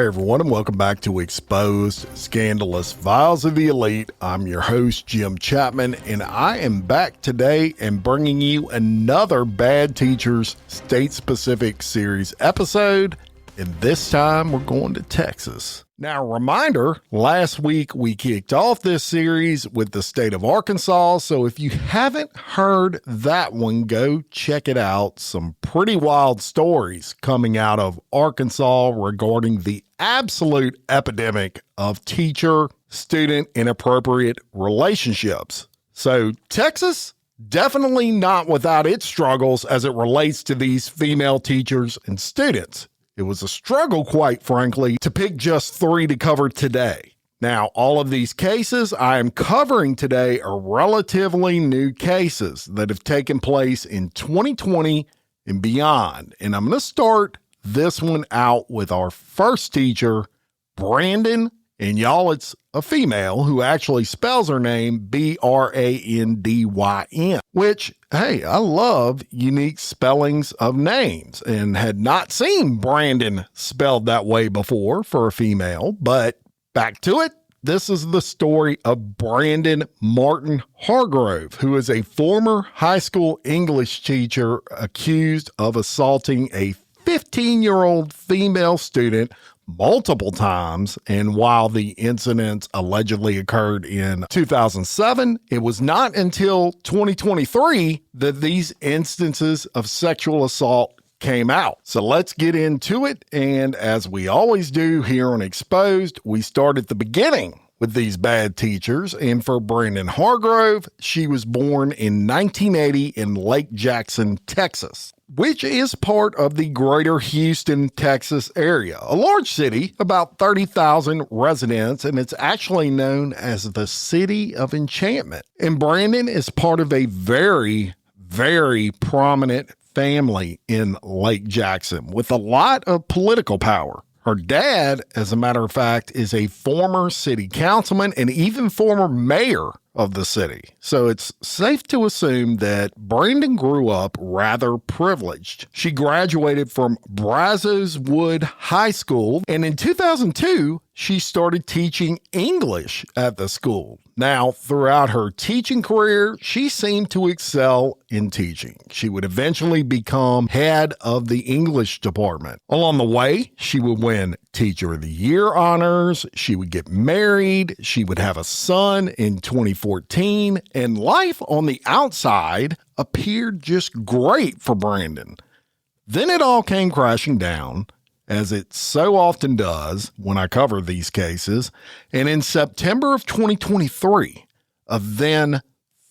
everyone, and welcome back to Exposed Scandalous Files of the Elite. I'm your host, Jim Chapman, and I am back today and bringing you another Bad Teachers State-Specific Series episode, and this time we're going to Texas. Now, reminder, last week we kicked off this series with the state of Arkansas, so if you haven't heard that one, go check it out. Some pretty wild stories coming out of Arkansas regarding the absolute epidemic of teacher-student inappropriate relationships. So, Texas, definitely not without its struggles as it relates to these female teachers and students. It was a struggle, quite frankly, to pick just 3 to cover today. Now, all of these cases I am covering today are relatively new cases that have taken place in 2020 and beyond. And I'm going to start this one out with our first teacher, Brandyn. And y'all, it's a female who actually spells her name Brandyn, which, hey, I love unique spellings of names and had not seen Brandyn spelled that way before for a female. But back to it. This is the story of Brandyn Martin Hargrove, who is a former high school English teacher accused of assaulting a 15-year-old female student multiple times. And while the incidents allegedly occurred in 2007, it was not until 2023 that these instances of sexual assault came out. So let's get into it. And as we always do here on Exposed, we start at the beginning with these bad teachers. And for Brandyn Hargrove, she was born in 1980 in Lake Jackson, Texas, which is part of the greater Houston, Texas area, a large city, about 30,000 residents, and it's actually known as the City of Enchantment. And Brandyn is part of a very, very prominent family in Lake Jackson with a lot of political power. Her dad, as a matter of fact, is a former city councilman and even former mayor of the city. So it's safe to assume that Brandyn grew up rather privileged. She graduated from Brazos Wood High School, and in 2002, she started teaching English at the school. Now, throughout her teaching career, she seemed to excel in teaching. She would eventually become head of the English department. Along the way, she would win Teacher of the Year honors, she would get married, she would have a son in 2014, and life on the outside appeared just great for Brandyn. Then it all came crashing down, as it so often does when I cover these cases, and in September of 2023, a then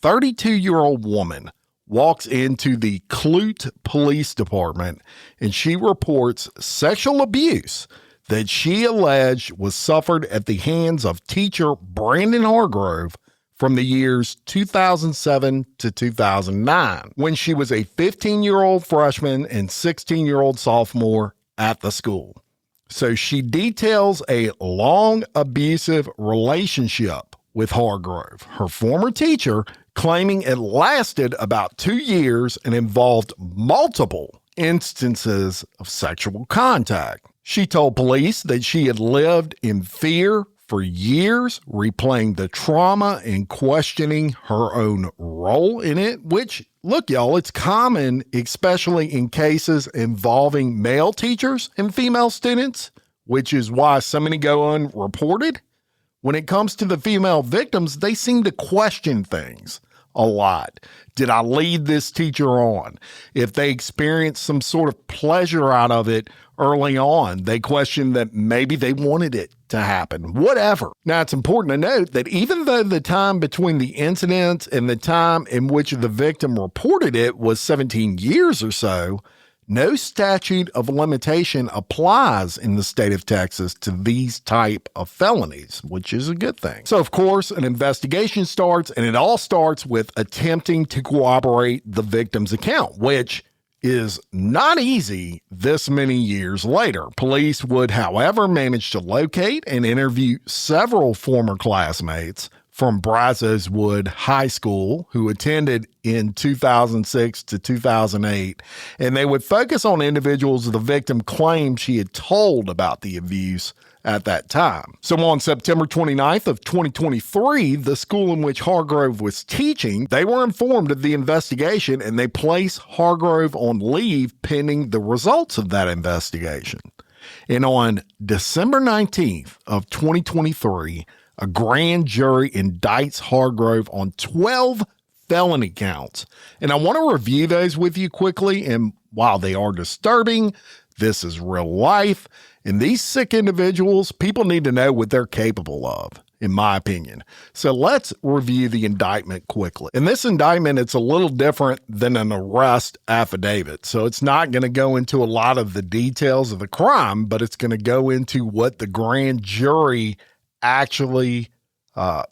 32-year-old woman walks into the Clute Police Department and she reports sexual abuse that she alleged was suffered at the hands of teacher Brandyn Hargrove from the years 2007 to 2009, when she was a 15-year-old freshman and 16-year-old sophomore at the school. So she details a long abusive relationship with Hargrove, her former teacher, claiming it lasted about 2 years and involved multiple instances of sexual contact. She told police that she had lived in fear for years, replaying the trauma and questioning her own role in it, which, look, y'all, it's common, especially in cases involving male teachers and female students, which is why so many go unreported. When it comes to the female victims, they seem to question things a lot. Did I lead this teacher on? If they experienced some sort of pleasure out of it early on, they question that maybe they wanted it to happen, whatever. Now, it's important to note that even though the time between the incidents and the time in which the victim reported it was 17 years or so, no statute of limitation applies in the state of Texas to these type of felonies, which is a good thing. So, of course, an investigation starts, and it all starts with attempting to corroborate the victim's account, which is not easy this many years later. Police would, however, manage to locate and interview several former classmates from Brazos Wood High School who attended in 2006 to 2008, and they would focus on individuals the victim claimed she had told about the abuse at that time. So on September 29th of 2023, the school in which Hargrove was teaching, they were informed of the investigation and they placed Hargrove on leave pending the results of that investigation. And on December 19th of 2023, a grand jury indicts Hargrove on 12 felony counts. And I want to review those with you quickly. And while they are disturbing, this is real life. And these sick individuals, people need to know what they're capable of, in my opinion. So let's review the indictment quickly. In this indictment, it's a little different than an arrest affidavit. So it's not going to go into a lot of the details of the crime, but it's going to go into what the grand jury actually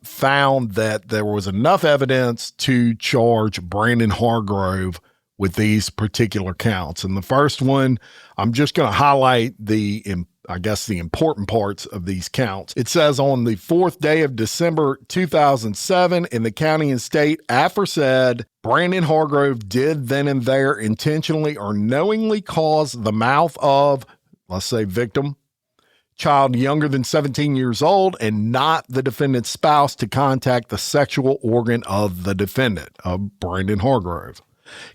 found, that there was enough evidence to charge Brandyn Hargrove with these particular counts. And the first one, I'm just going to highlight the important parts of these counts. It says on the 4th day of December 2007 in the county and state aforesaid, Brandyn Hargrove did then and there intentionally or knowingly cause the mouth of, let's say, victim, child younger than 17 years old, and not the defendant's spouse to contact the sexual organ of the defendant, of Brandyn Hargrove.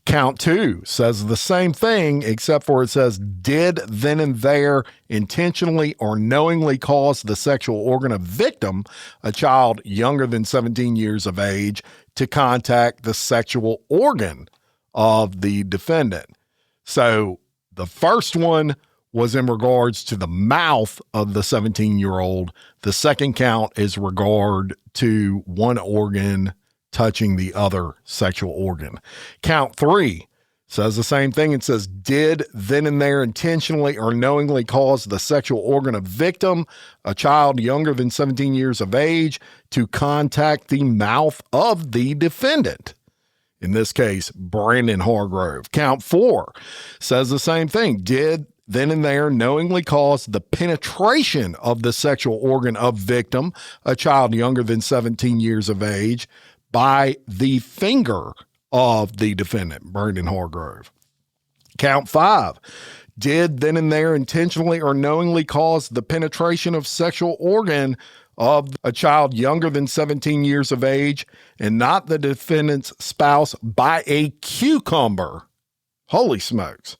Count 2 says the same thing, except for it says did then and there intentionally or knowingly cause the sexual organ of victim, a child younger than 17 years of age, to contact the sexual organ of the defendant. So the first one was in regards to the mouth of the 17-year-old. The second count is regard to one organ touching the other sexual organ. Count 3 says the same thing. It says, did then and there intentionally or knowingly cause the sexual organ of victim, a child younger than 17 years of age, to contact the mouth of the defendant. In this case, Brandyn Hargrove. Count 4 says the same thing. Did then and there knowingly cause the penetration of the sexual organ of victim, a child younger than 17 years of age, by the finger of the defendant, Brandyn Hargrove. Count 5, did then and there intentionally or knowingly cause the penetration of sexual organ of a child younger than 17 years of age and not the defendant's spouse by a cucumber. Holy smokes.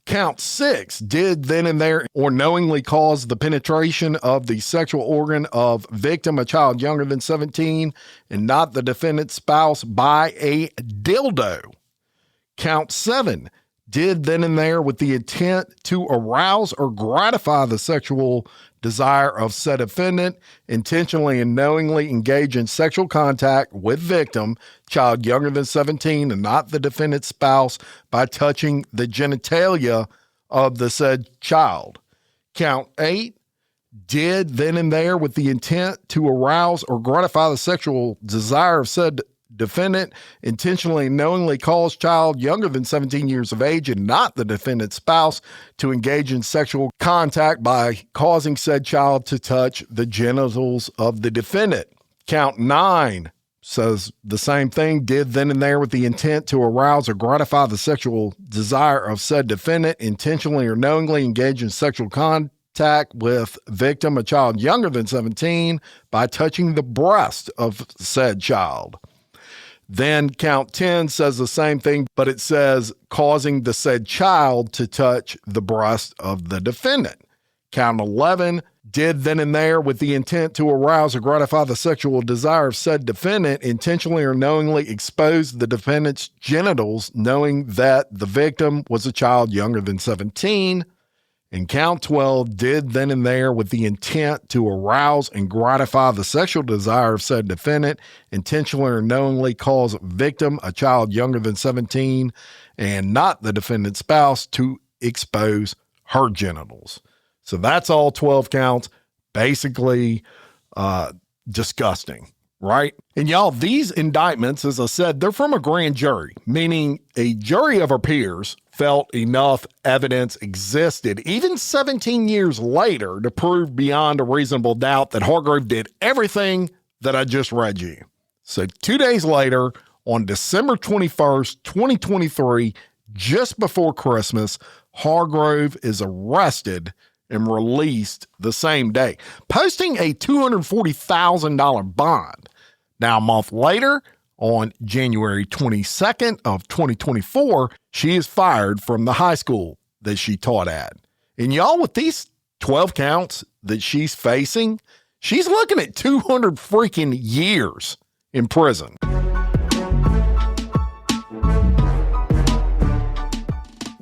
Count 6, did then and there or knowingly cause the penetration of the sexual organ of victim, a child younger than 17, and not the defendant's spouse by a dildo. Count 7, did then and there with the intent to arouse or gratify the sexual desire of said defendant, intentionally and knowingly engage in sexual contact with victim, child younger than 17, and not the defendant's spouse by touching the genitalia of the said child. Count 8, did then and there with the intent to arouse or gratify the sexual desire of said defendant, intentionally and knowingly cause child younger than 17 years of age and not the defendant's spouse to engage in sexual contact by causing said child to touch the genitals of the defendant. Count 9 says the same thing. Did then and there with the intent to arouse or gratify the sexual desire of said defendant, intentionally or knowingly engage in sexual contact with victim, a child younger than 17, by touching the breast of said child. Then count 10 says the same thing, but it says causing the said child to touch the breast of the defendant. Count 11, did then and there with the intent to arouse or gratify the sexual desire of said defendant, intentionally or knowingly expose the defendant's genitals, knowing that the victim was a child younger than 17. And count 12, did then and there with the intent to arouse and gratify the sexual desire of said defendant, intentionally or knowingly cause victim, a child younger than 17, and not the defendant's spouse, to expose her genitals. So that's all 12 counts. Basically, disgusting, right? And y'all, these indictments, as I said, they're from a grand jury, meaning a jury of our peers felt enough evidence existed, even 17 years later, to prove beyond a reasonable doubt that Hargrove did everything that I just read you. So 2 days later, on December 21st, 2023, just before Christmas, Hargrove is arrested and released the same day, posting a $240,000 bond. Now, a month later, on January 22nd of 2024, she is fired from the high school that she taught at. And y'all, with these 12 counts that she's facing, she's looking at 200 freaking years in prison.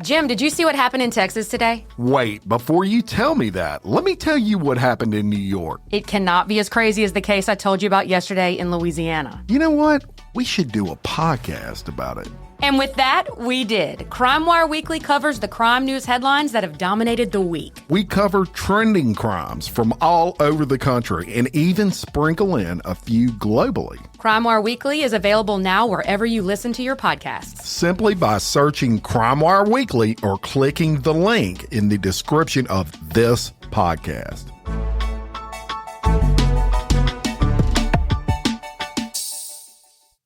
Jim, did you see what happened in Texas today? Wait, before you tell me that, let me tell you what happened in New York. It cannot be as crazy as the case I told you about yesterday in Louisiana. You know what? We should do a podcast about it. And with that, we did. Crime Wire Weekly covers the crime news headlines that have dominated the week. We cover trending crimes from all over the country and even sprinkle in a few globally. Crime Wire Weekly is available now wherever you listen to your podcasts. Simply by searching Crime Wire Weekly or clicking the link in the description of this podcast.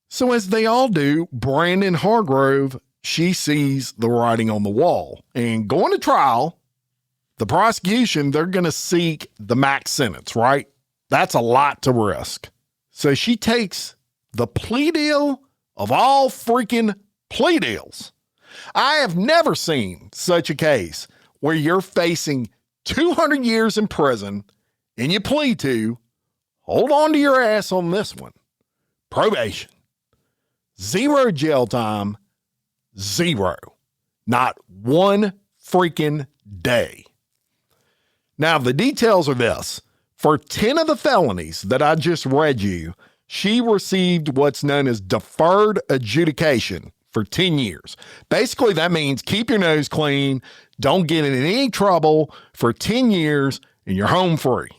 So as they all do, Brandyn Hargrove, she sees the writing on the wall. And going to trial, the prosecution, they're going to seek the max sentence, right? That's a lot to risk. So she takes the plea deal of all freaking plea deals. I have never seen such a case where you're facing 200 years in prison and you plead to, hold on to your ass on this one, probation. 0 jail time, 0. Not one freaking day. Now, the details are this. For 10 of the felonies that I just read you, she received what's known as deferred adjudication for 10 years. Basically, that means keep your nose clean, don't get in any trouble for 10 years, and you're home free.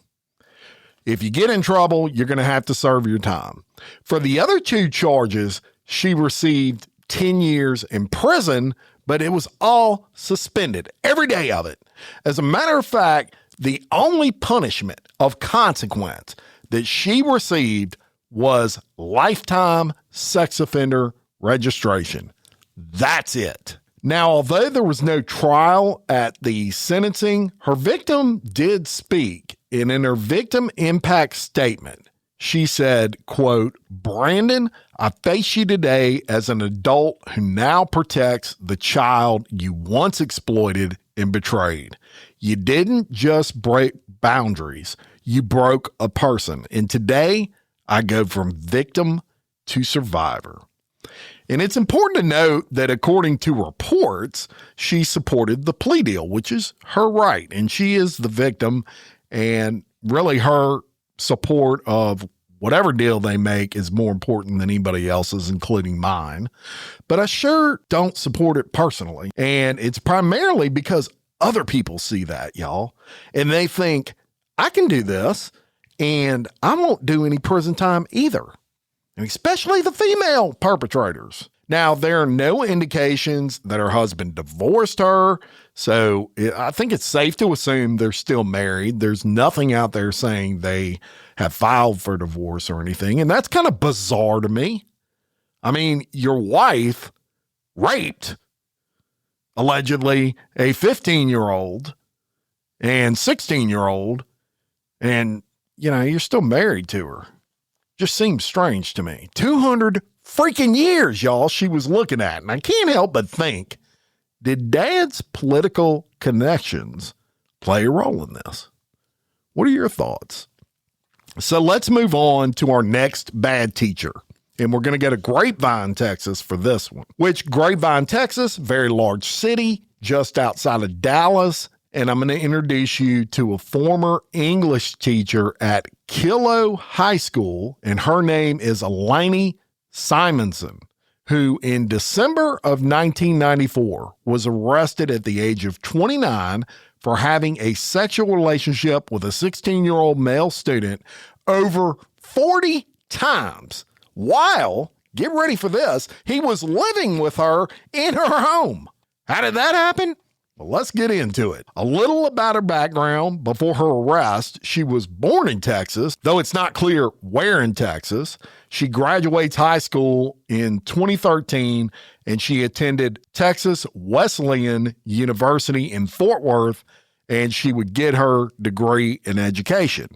If you get in trouble, you're going to have to serve your time. For the other 2 charges, she received 10 years in prison, but it was all suspended, every day of it. As a matter of fact, the only punishment of consequence that she received was lifetime sex offender registration. That's it. Now, although there was no trial at the sentencing, her victim did speak, and in her victim impact statement, she said, quote, "Brandyn, I face you today as an adult who now protects the child you once exploited and betrayed. You didn't just break boundaries, you broke a person. And today, I go from victim to survivor." And it's important to note that according to reports, she supported the plea deal, which is her right. And she is the victim, and really her support of whatever deal they make is more important than anybody else's, including mine. But I sure don't support it personally. And it's primarily because other people see that, y'all. And they think, I can do this and I won't do any prison time either. And especially the female perpetrators. Now, there are no indications that her husband divorced her, so I think it's safe to assume they're still married. There's nothing out there saying they have filed for divorce or anything, and that's kind of bizarre to me. I mean, your wife raped, allegedly, a 15-year-old and 16-year-old, and, you know, you're still married to her. Just seems strange to me. 200 freaking years, y'all, she was looking at. And I can't help but think, did Dad's political connections play a role in this? What are your thoughts? So let's move on to our next bad teacher. And we're going to go to Grapevine, Texas for this one. Which Grapevine, Texas, very large city just outside of Dallas. And I'm going to introduce you to a former English teacher at Kilo High School, and her name is Alainee Simonson, who in December of 1994 was arrested at the age of 29 for having a sexual relationship with a 16-year-old male student over 40 times while, get ready for this, he was living with her in her home. How did that happen? Well, let's get into it. A little about her background. Before her arrest, she was born in Texas, though it's not clear where in Texas. She graduates high school in 2013, and she attended Texas Wesleyan University in Fort Worth, and she would get her degree in education.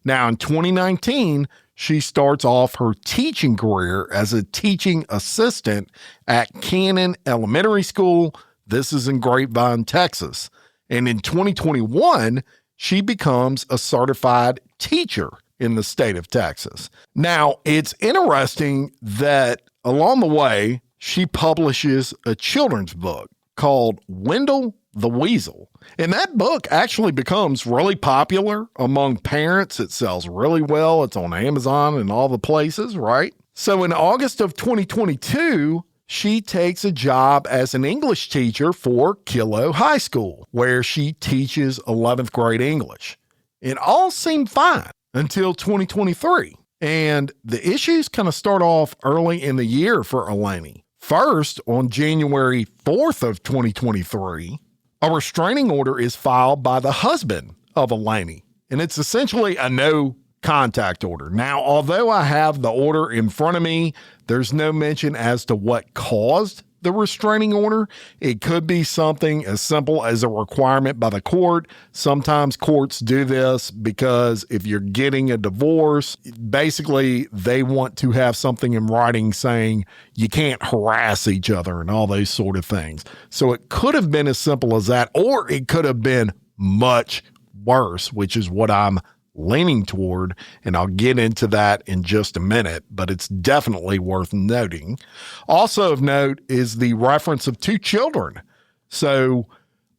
Now, in 2019, she starts off her teaching career as a teaching assistant at Cannon Elementary School. This is in Grapevine, Texas. And in 2021, she becomes a certified teacher in the state of Texas. Now, it's interesting that along the way, she publishes a children's book called Wendell the Weasel. And that book actually becomes really popular among parents. It sells really well. It's on Amazon and all the places, right? So in August of 2022, she takes a job as an English teacher for Kilo High School, where she teaches 11th grade English. It all seemed fine until 2023. And the issues kind of start off early in the year for Alainee. First, on January 4th of 2023, a restraining order is filed by the husband of Alainee, and it's essentially a no contact order. Now, although I have the order in front of me, there's no mention as to what caused the restraining order. It could be something as simple as a requirement by the court. Sometimes courts do this because if you're getting a divorce, basically they want to have something in writing saying you can't harass each other and all those sort of things. So it could have been as simple as that, or it could have been much worse, which is what I'm leaning toward, and I'll get into that in just a minute, but it's definitely worth noting. Also of note is the reference of 2 children. So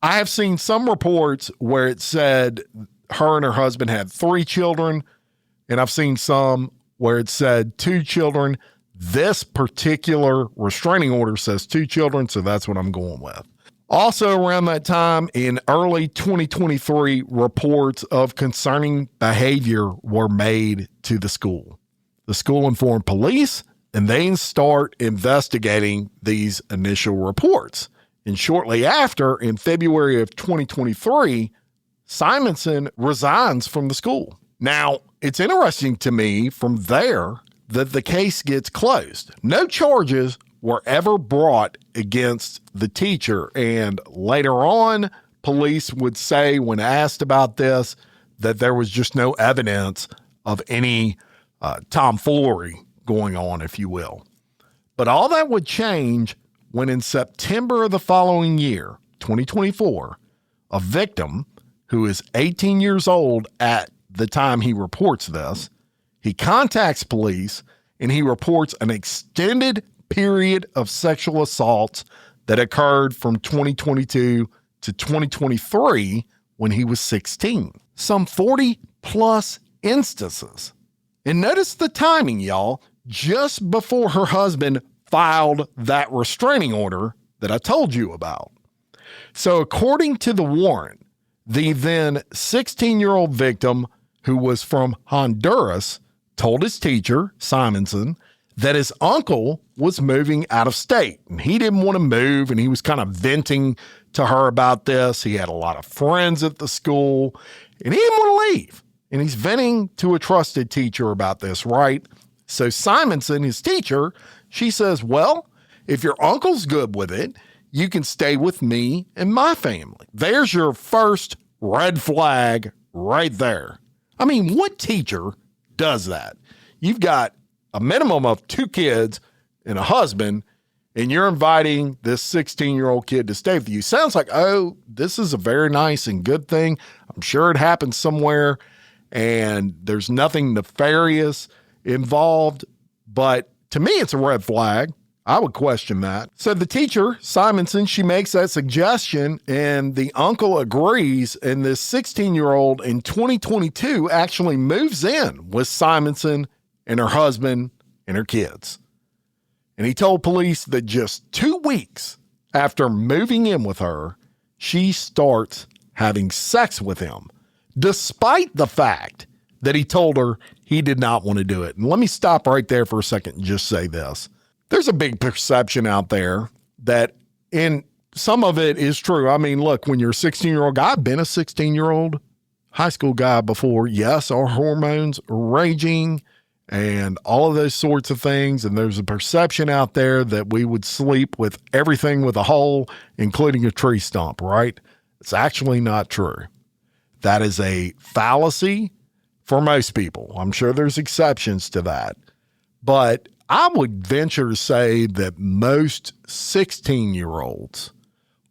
I have seen some reports where it said her and her husband had 3 children, and I've seen some where it said 2 children. This particular restraining order says 2 children, so that's what I'm going with. Also around that time in early 2023, reports of concerning behavior were made to the school. The school informed police, and they start investigating these initial reports. And shortly after, in February of 2023, Simonson resigns from the school. Now, it's interesting to me from there that the case gets closed. No charges were ever brought against the teacher. And later on, police would say, when asked about this, that there was just no evidence of any tomfoolery going on, if you will. But all that would change when in September of the following year, 2024, a victim who is 18 years old at the time he reports this, he contacts police and he reports an extended period of sexual assaults that occurred from 2022 to 2023 when he was 16. Some 40 plus instances. And notice the timing, y'all, just before her husband filed that restraining order that I told you about. So according to the warrant, the then 16-year-old victim, who was from Honduras, told his teacher, Simonson, that his uncle was moving out of state and he didn't want to move, and he was kind of venting to her about this. He had a lot of friends at the school and he didn't want to leave. And he's venting to a trusted teacher about this, right? So Simonson, his teacher, she says, well, if your uncle's good with it, you can stay with me and my family. There's your first red flag right there. I mean, what teacher does that? You've got a minimum of 2 kids and a husband, and you're inviting this 16-year-old kid to stay with you. Sounds like, oh, this is a very nice and good thing. I'm sure it happened somewhere, and there's nothing nefarious involved. But to me, it's a red flag. I would question that. So the teacher, Simonson, she makes that suggestion, and the uncle agrees, and this 16-year-old in 2022 actually moves in with Simonson and her husband and her kids. And he told police that just 2 weeks after moving in with her, she starts having sex with him, despite the fact that he told her he did not want to do it. And let me stop right there for a second and just say this. There's a big perception out there that in some of it is true. I mean, look, when you're a 16-year-old guy, I've been a 16-year-old high school guy before. Yes, our hormones are raging and all of those sorts of things. And there's a perception out there that we would sleep with everything with a hole, including a tree stump, right? It's actually not true. That is a fallacy for most people. I'm sure there's exceptions to that. But I would venture to say that most 16-year-olds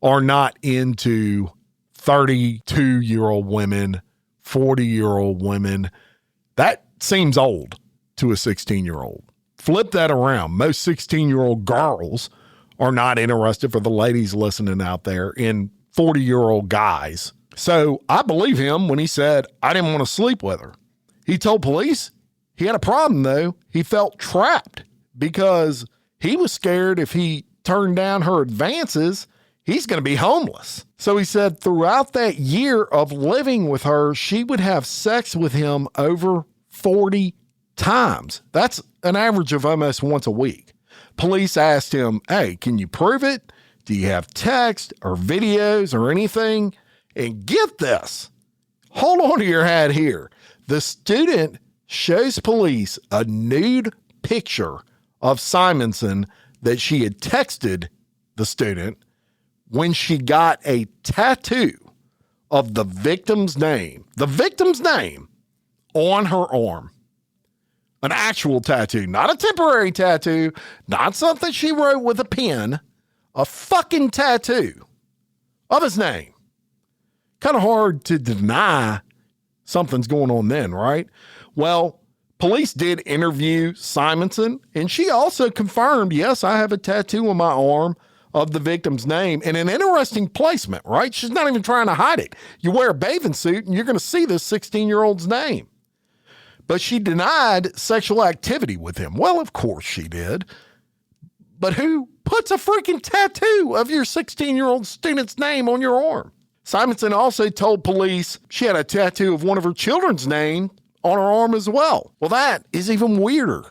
are not into 32-year-old women, 40-year-old women. That seems old to a 16-year-old. Flip that around. Most 16-year-old girls are not interested, for the ladies listening out there, in 40-year-old guys. So I believe him when he said, I didn't want to sleep with her. He told police he had a problem, though. He felt trapped because he was scared if he turned down her advances, he's going to be homeless. So he said throughout that year of living with her, she would have sex with him over 40 times. That's an average of almost once a week. Police asked him, hey, can you prove it? Do you have text or videos or anything? And get this, hold on to your hat here. The student shows police a nude picture of Simonson that she had texted the student when she got a tattoo of the victim's name on her arm. An actual tattoo, not a temporary tattoo, not something she wrote with a pen, a fucking tattoo of his name. Kind of hard to deny something's going on then, right? Well, police did interview Simonson, and she also confirmed, yes, I have a tattoo on my arm of the victim's name, and an interesting placement, right? She's not even trying to hide it. You wear a bathing suit, and you're going to see this 16-year-old's name. But she denied sexual activity with him. Well, of course she did. But who puts a freaking tattoo of your 16-year-old student's name on your arm? Simonson also told police she had a tattoo of one of her children's name on her arm as well. Well, that is even weirder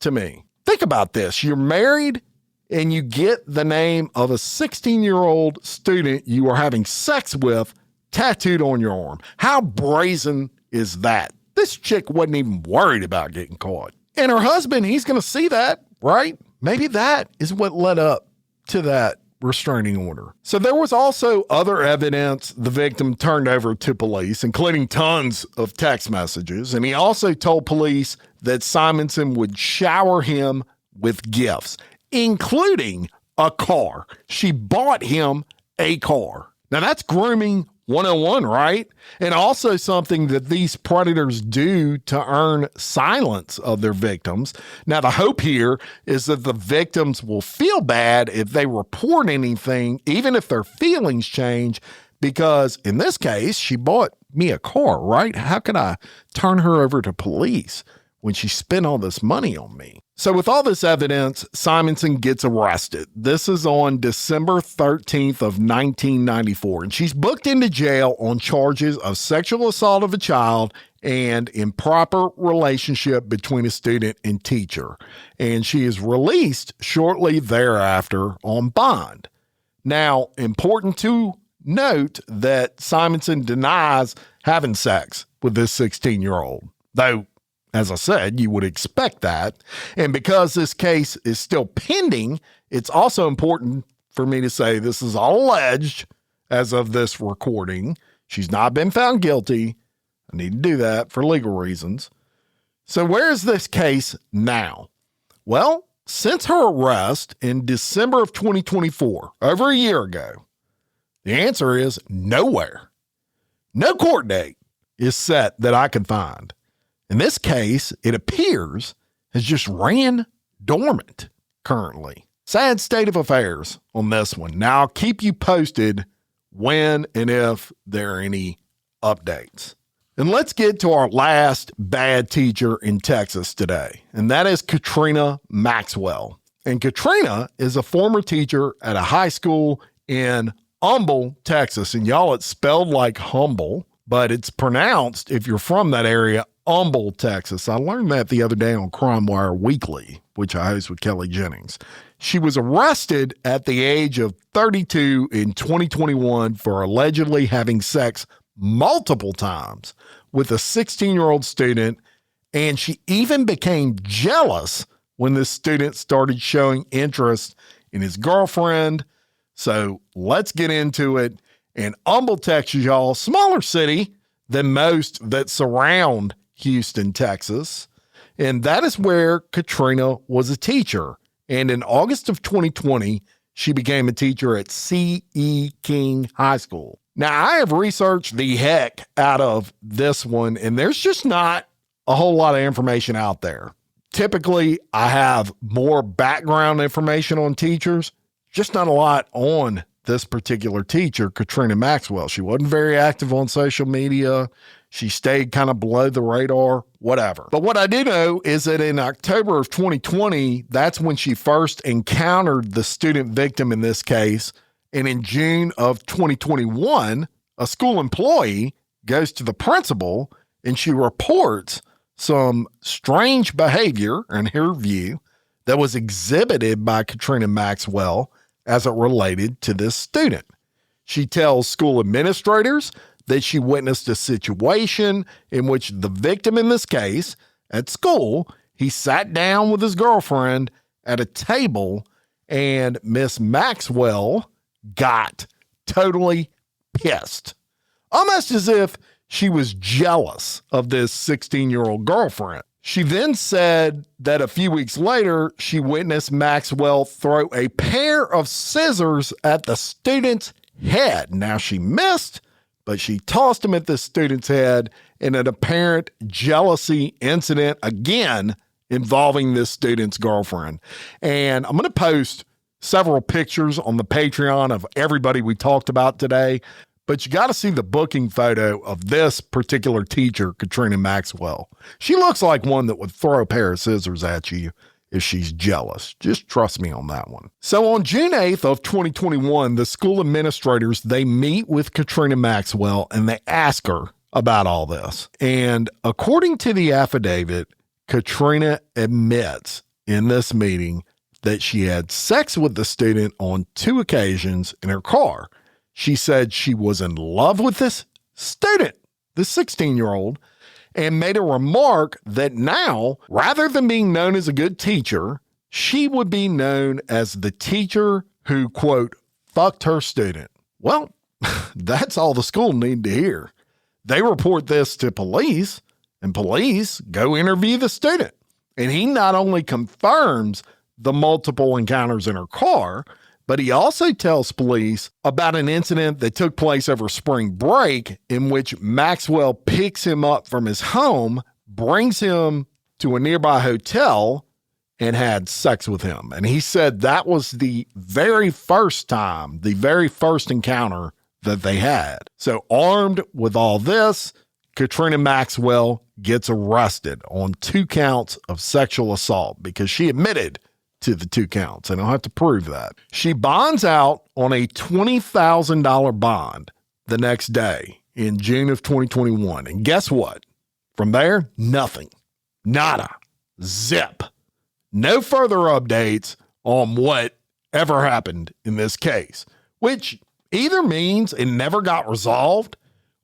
to me. Think about this. You're married and you get the name of a 16-year-old student you are having sex with tattooed on your arm. How brazen is that? This chick wasn't even worried about getting caught. And her husband, he's going to see that, right? Maybe that is what led up to that restraining order. So there was also other evidence the victim turned over to police, including tons of text messages. And he also told police that Simonson would shower him with gifts, including a car. She bought him a car. Now that's grooming 101, right? And also something that these predators do to earn silence of their victims. Now, the hope here is that the victims will feel bad if they report anything, even if their feelings change, because in this case, she bought me a car, right? How could I turn her over to police when she spent all this money on me? So with all this evidence, Simonson gets arrested. This is on December 13th of 1994, and she's booked into jail on charges of sexual assault of a child and improper relationship between a student and teacher. And she is released shortly thereafter on bond. Now, important to note that Simonson denies having sex with this 16-year-old, though, as I said, you would expect that. And because this case is still pending, it's also important for me to say this is all alleged as of this recording. She's not been found guilty. I need to do that for legal reasons. So where is this case now? Well, since her arrest in December of 2024, over a year ago, the answer is nowhere. No court date is set that I can find. In this case, it appears has just ran dormant currently. Sad state of affairs on this one. Now, I'll keep you posted when and if there are any updates. And let's get to our last bad teacher in Texas today, and that is Katrina Maxwell. And Katrina is a former teacher at a high school in Humble, Texas. And y'all, it's spelled like humble, but it's pronounced, if you're from that area, Humble, Texas. I learned that the other day on Crime Wire Weekly, which I host with Kelly Jennings. She was arrested at the age of 32 in 2021 for allegedly having sex multiple times with a 16-year-old student, and she even became jealous when this student started showing interest in his girlfriend. So let's get into it. And Humble, Texas, y'all, smaller city than most that surround Houston, Texas. And that is where Katrina was a teacher. And in August of 2020, she became a teacher at C.E. King High School. Now, I have researched the heck out of this one, and there's just not a whole lot of information out there. Typically, I have more background information on teachers, just not a lot on this particular teacher, Katrina Maxwell. She wasn't very active on social media. She stayed kind of below the radar, whatever. But what I do know is that in October of 2020, that's when she first encountered the student victim in this case. And in June of 2021, a school employee goes to the principal and she reports some strange behavior, in her view, that was exhibited by Katrina Maxwell as it related to this student. She tells school administrators that she witnessed a situation in which the victim in this case, at school, he sat down with his girlfriend at a table, and Miss Maxwell got totally pissed, almost as if she was jealous of this 16-year-old girlfriend. She then said that a few weeks later, she witnessed Maxwell throw a pair of scissors at the student's head. Now, she missed, but she tossed them at the student's head in an apparent jealousy incident, again, involving this student's girlfriend. And I'm going to post several pictures on the Patreon of everybody we talked about today. But you got to see the booking photo of this particular teacher, Katrina Maxwell. She looks like one that would throw a pair of scissors at you if she's jealous. Just trust me on that one. So on June 8th of 2021, the school administrators, they meet with Katrina Maxwell and they ask her about all this. And according to the affidavit, Katrina admits in this meeting that she had sex with the student on 2 occasions in her car. She said she was in love with this student, this 16-year-old, and made a remark that now, rather than being known as a good teacher, she would be known as the teacher who, quote, fucked her student. Well, that's all the school needed to hear. They report this to police, and police go interview the student. And he not only confirms the multiple encounters in her car, but he also tells police about an incident that took place over spring break in which Maxwell picks him up from his home, brings him to a nearby hotel, and had sex with him. And he said that was the very first time, the very first encounter that they had. So armed with all this, Katrina Maxwell gets arrested on 2 counts of sexual assault because she admitted to the 2 counts. I don't have to prove that. She bonds out on a $20,000 bond the next day in June of 2021. And guess what? From there, nothing. Nada. Zip. No further updates on what ever happened in this case, which either means it never got resolved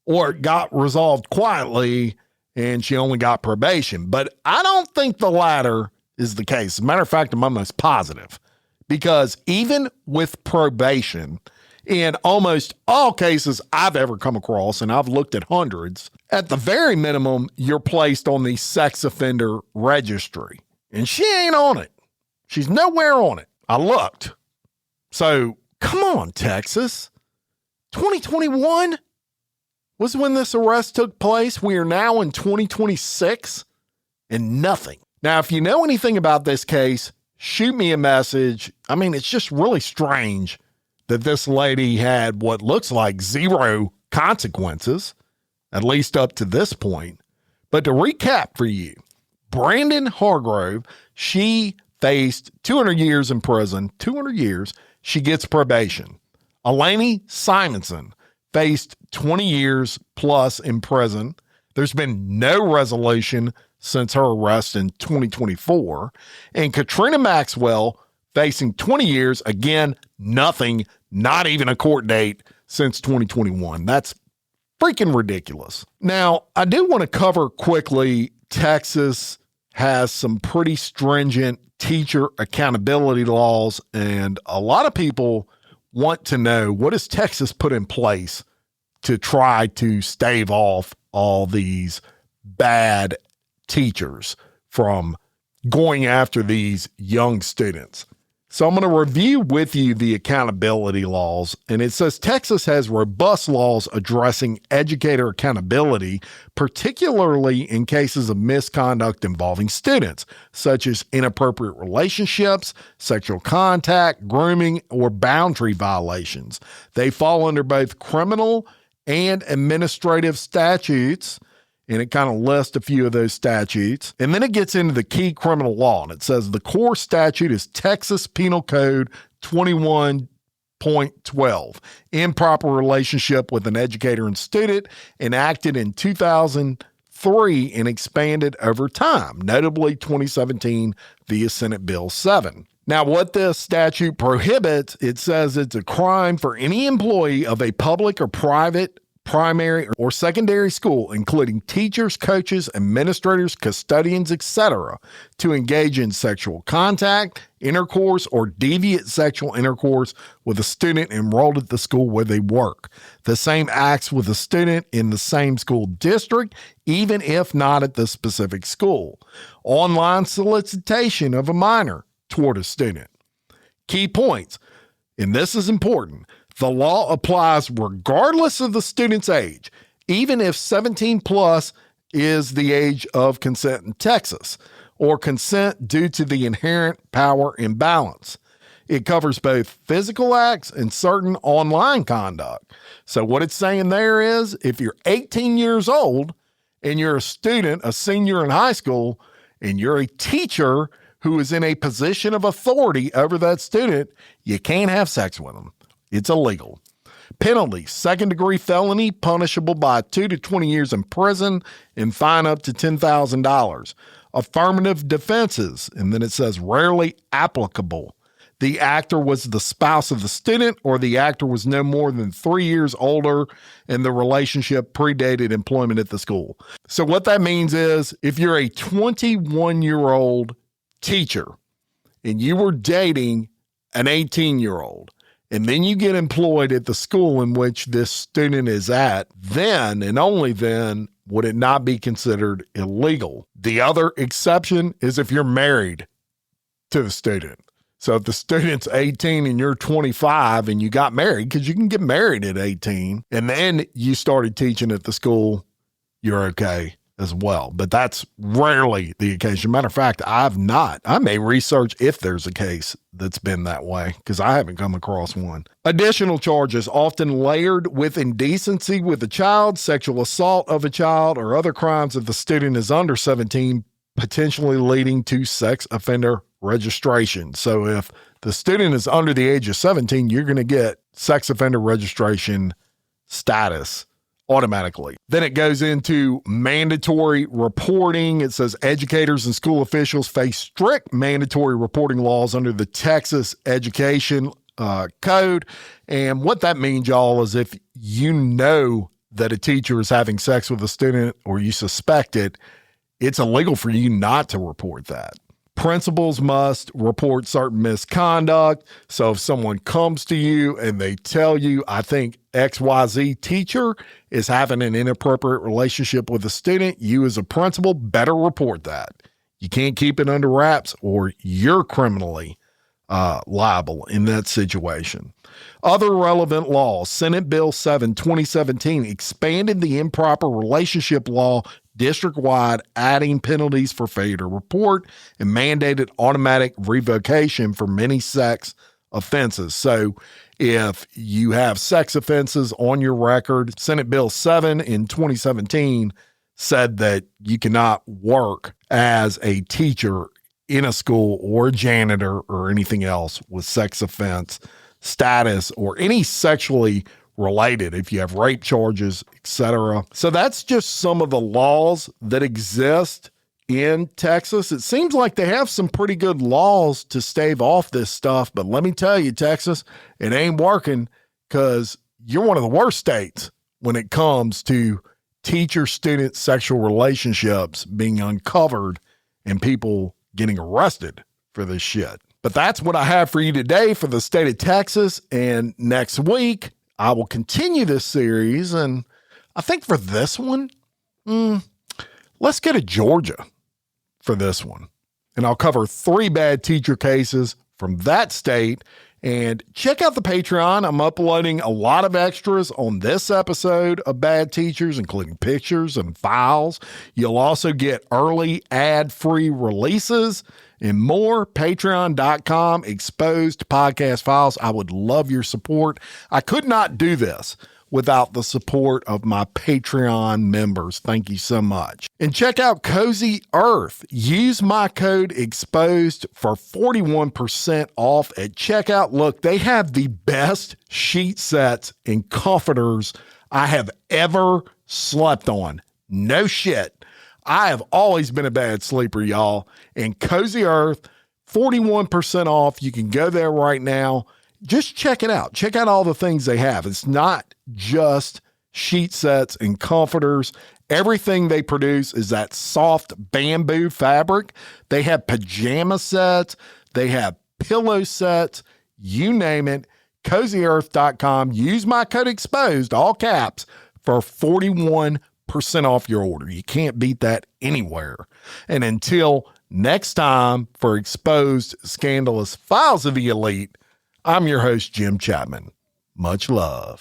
or it got resolved quietly and she only got probation. But I don't think the latter is the case. As a matter of fact, I'm almost positive, because even with probation, in almost all cases I've ever come across, and I've looked at hundreds, at the very minimum, you're placed on the sex offender registry. And she ain't on it. She's nowhere on it. I looked. So come on, Texas. 2021 was when this arrest took place. We are now in 2026 and nothing. Now, if you know anything about this case, shoot me a message. I mean, it's just really strange that this lady had what looks like 0 consequences, at least up to this point. But to recap for you, Brandyn Hargrove, she faced 200 years in prison, 200 years. She gets probation. Alainee Simonson faced 20 years plus in prison. There's been no resolution since her arrest in 2024. And Katrina Maxwell facing 20 years. Again, nothing, not even a court date since 2021. That's freaking ridiculous. Now, I do want to cover quickly, Texas has some pretty stringent teacher accountability laws, and a lot of people want to know, what has Texas put in place to try to stave off all these bad teachers from going after these young students? So I'm going to review with you the accountability laws, and it says Texas has robust laws addressing educator accountability, particularly in cases of misconduct involving students, such as inappropriate relationships, sexual contact, grooming, or boundary violations. They fall under both criminal and administrative statutes, and it kind of lists a few of those statutes. And then it gets into the key criminal law, and it says the core statute is Texas Penal Code 21.12, improper relationship with an educator and student, enacted in 2003 and expanded over time, notably 2017 via Senate Bill 7. Now, what this statute prohibits, it says it's a crime for any employee of a public or private primary or secondary school, including teachers, coaches, administrators, custodians, etc., to engage in sexual contact, intercourse, or deviant sexual intercourse with a student enrolled at the school where they work. The same acts with a student in the same school district, even if not at the specific school. Online solicitation of a minor toward a student. Key points, and this is important. The law applies regardless of the student's age, even if 17 plus is the age of consent in Texas, or consent due to the inherent power imbalance. It covers both physical acts and certain online conduct. So what it's saying there is, if you're 18 years old and you're a student, a senior in high school, and you're a teacher who is in a position of authority over that student, you can't have sex with them. It's illegal. Penalty, second-degree felony, punishable by 2 to 20 years in prison and fine up to $10,000. Affirmative defenses, and then it says rarely applicable. The actor was the spouse of the student, or the actor was no more than 3 years older and the relationship predated employment at the school. So what that means is, if you're a 21-year-old teacher and you were dating an 18-year-old, and then you get employed at the school in which this student is at, then and only then would it not be considered illegal. The other exception is if you're married to the student. So if the student's 18 and you're 25 and you got married, because you can get married at 18, and then you started teaching at the school, you're okay as well. But that's rarely the occasion. Matter of fact, I've not. I may research if there's a case that's been that way, because I haven't come across one. Additional charges, often layered with indecency with a child, sexual assault of a child, or other crimes if the student is under 17, potentially leading to sex offender registration. So if the student is under the age of 17, you're going to get sex offender registration status automatically. Then it goes into mandatory reporting. It says educators and school officials face strict mandatory reporting laws under the Texas Education Code. And what that means, y'all, is if you know that a teacher is having sex with a student or you suspect it, it's illegal for you not to report that. Principals must report certain misconduct. So if someone comes to you and they tell you, I think XYZ teacher is having an inappropriate relationship with a student, you as a principal better report that. You can't keep it under wraps or you're criminally liable in that situation. Other relevant laws, Senate Bill 7, 2017 expanded the improper relationship law district-wide, adding penalties for failure to report and mandated automatic revocation for many sex offenses. So if you have sex offenses on your record, Senate Bill 7 in 2017 said that you cannot work as a teacher in a school or a janitor or anything else with sex offense status or any sexually related, if you have rape charges, etc. So that's just some of the laws that exist in Texas. It seems like they have some pretty good laws to stave off this stuff, but let me tell you, Texas, it ain't working because you're one of the worst states when it comes to teacher-student sexual relationships being uncovered and people getting arrested for this shit. But that's what I have for you today for the state of Texas. And next week, I will continue this series. And I think for this one, let's go to Georgia for this one. And I'll cover 3 bad teacher cases from that state. And check out the Patreon. I'm uploading a lot of extras on this episode of Bad Teachers, including pictures and files. You'll also get early ad-free releases and more. Patreon.com, exposed podcast files. I would love your support. I could not do this without the support of my Patreon members. Thank you so much. And check out Cozy Earth. Use my code EXPOSED for 41% off at checkout. Look, they have the best sheet sets and comforters I have ever slept on. No shit. I have always been a bad sleeper, y'all. And Cozy Earth, 41% off. You can go there right now. Just check it out. Check out all the things they have. It's not just sheet sets and comforters. Everything they produce is that soft bamboo fabric. They have pajama sets. They have pillow sets. You name it. CozyEarth.com. Use my code EXPOSED, all caps, for 41% off your order. You can't beat that anywhere. And until next time for Exposed Scandalous Files of the Elite, I'm your host, Jim Chapman. Much love.